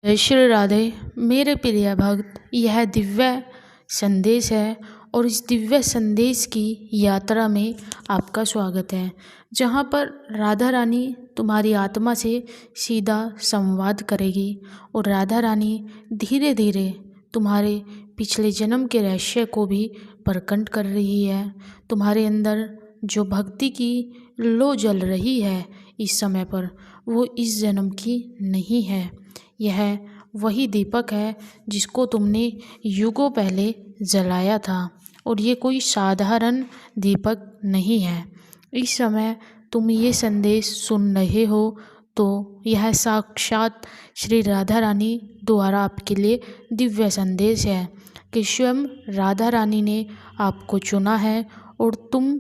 जय श्री राधे। मेरे प्रिय भक्त, यह दिव्य संदेश है और इस दिव्य संदेश की यात्रा में आपका स्वागत है, जहाँ पर राधा रानी तुम्हारी आत्मा से सीधा संवाद करेगी और राधा रानी धीरे धीरे तुम्हारे पिछले जन्म के रहस्य को भी प्रकट कर रही है। तुम्हारे अंदर जो भक्ति की लो जल रही है इस समय पर, वो इस जन्म की नहीं है। यह वही दीपक है जिसको तुमने युगों पहले जलाया था और ये कोई साधारण दीपक नहीं है। इस समय तुम ये संदेश सुन रहे हो तो यह साक्षात श्री राधा रानी द्वारा आपके लिए दिव्य संदेश है कि स्वयं राधा रानी ने आपको चुना है और तुम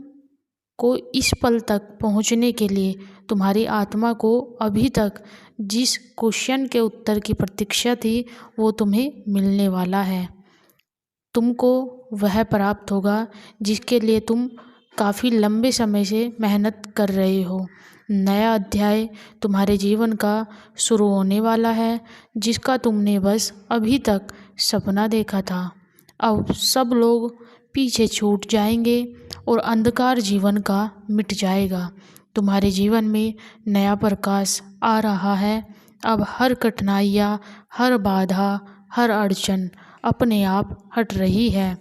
को इस पल तक पहुंचने के लिए तुम्हारी आत्मा को अभी तक जिस क्वेश्चन के उत्तर की प्रतीक्षा थी वो तुम्हें मिलने वाला है। तुमको वह प्राप्त होगा जिसके लिए तुम काफ़ी लंबे समय से मेहनत कर रहे हो। नया अध्याय तुम्हारे जीवन का शुरू होने वाला है जिसका तुमने बस अभी तक सपना देखा था। अब सब लोग पीछे छूट जाएंगे और अंधकार जीवन का मिट जाएगा। तुम्हारे जीवन में नया प्रकाश आ रहा है। अब हर कठिनाइयाँ, हर बाधा, हर अड़चन अपने आप हट रही है।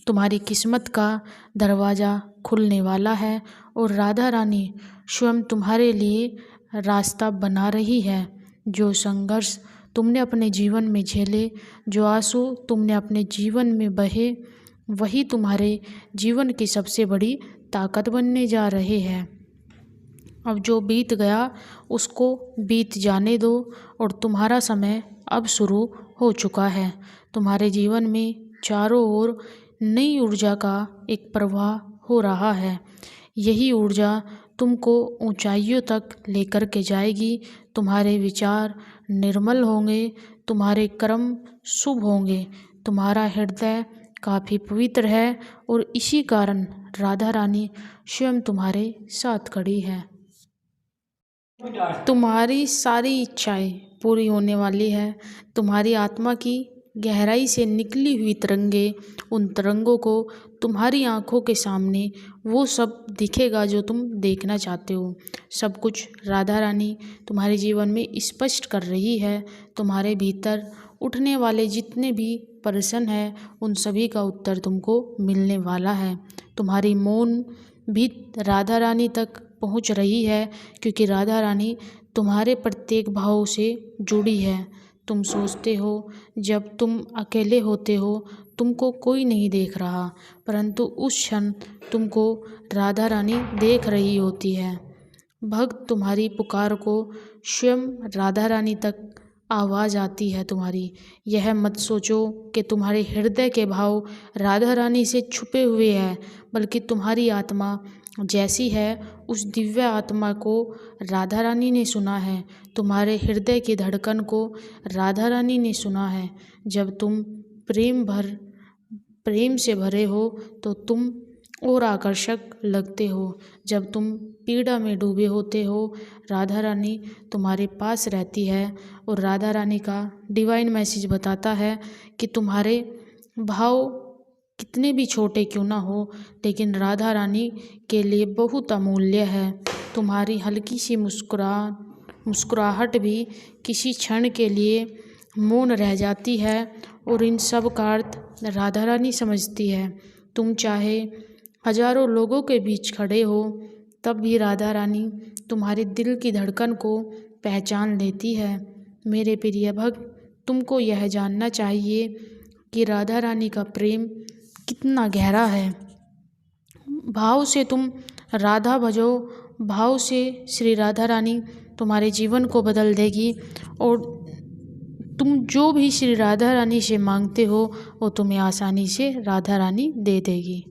तुम्हारी किस्मत का दरवाज़ा खुलने वाला है और राधा रानी स्वयं तुम्हारे लिए रास्ता बना रही है। जो संघर्ष तुमने अपने जीवन में झेले, जो आंसू तुमने अपने जीवन में बहे, वही तुम्हारे जीवन की सबसे बड़ी ताकत बनने जा रहे हैं। अब जो बीत गया उसको बीत जाने दो और तुम्हारा समय अब शुरू हो चुका है। तुम्हारे जीवन में चारों ओर नई ऊर्जा का एक प्रवाह हो रहा है। यही ऊर्जा तुमको ऊंचाइयों तक लेकर के जाएगी। तुम्हारे विचार निर्मल होंगे, तुम्हारे कर्म शुभ होंगे, तुम्हारा हृदय काफ़ी पवित्र है और इसी कारण राधा रानी स्वयं तुम्हारे साथ खड़ी है। तुम्हारी सारी इच्छाएं पूरी होने वाली है। तुम्हारी आत्मा की गहराई से निकली हुई तरंगे, उन तरंगों को तुम्हारी आंखों के सामने वो सब दिखेगा जो तुम देखना चाहते हो। सब कुछ राधा रानी तुम्हारे जीवन में स्पष्ट कर रही है। तुम्हारे भीतर उठने वाले जितने भी प्रश्न हैं उन सभी का उत्तर तुमको मिलने वाला है। तुम्हारी मौन भी राधा रानी तक पहुंच रही है क्योंकि राधा रानी तुम्हारे प्रत्येक भाव से जुड़ी है। तुम सोचते हो जब तुम अकेले होते हो तुमको कोई नहीं देख रहा, परंतु उस क्षण तुमको राधा रानी देख रही होती है। भक्त तुम्हारी पुकार को स्वयं राधा रानी तक आवाज़ आती है तुम्हारी। यह मत सोचो कि तुम्हारे हृदय के भाव राधा रानी से छुपे हुए हैं, बल्कि तुम्हारी आत्मा जैसी है उस दिव्य आत्मा को राधा रानी ने सुना है। तुम्हारे हृदय की धड़कन को राधा रानी ने सुना है। जब तुम प्रेम से भरे हो तो तुम और आकर्षक लगते हो। जब तुम पीड़ा में डूबे होते हो राधा रानी तुम्हारे पास रहती है और राधा रानी का डिवाइन मैसेज बताता है कि तुम्हारे भाव कितने भी छोटे क्यों ना हो, लेकिन राधा रानी के लिए बहुत अमूल्य है। तुम्हारी हल्की सी मुस्कुराहट भी किसी क्षण के लिए मौन रह जाती है और इन सब का अर्थ राधा रानी समझती है। तुम चाहे हजारों लोगों के बीच खड़े हो तब भी राधा रानी तुम्हारे दिल की धड़कन को पहचान लेती है। मेरे प्रिय भक्त, तुमको यह जानना चाहिए कि राधा रानी का प्रेम कितना गहरा है। भाव से तुम राधा भजो, भाव से श्री राधा रानी तुम्हारे जीवन को बदल देगी और तुम जो भी श्री राधा रानी से मांगते हो वो तुम्हें आसानी से राधा रानी दे देगी।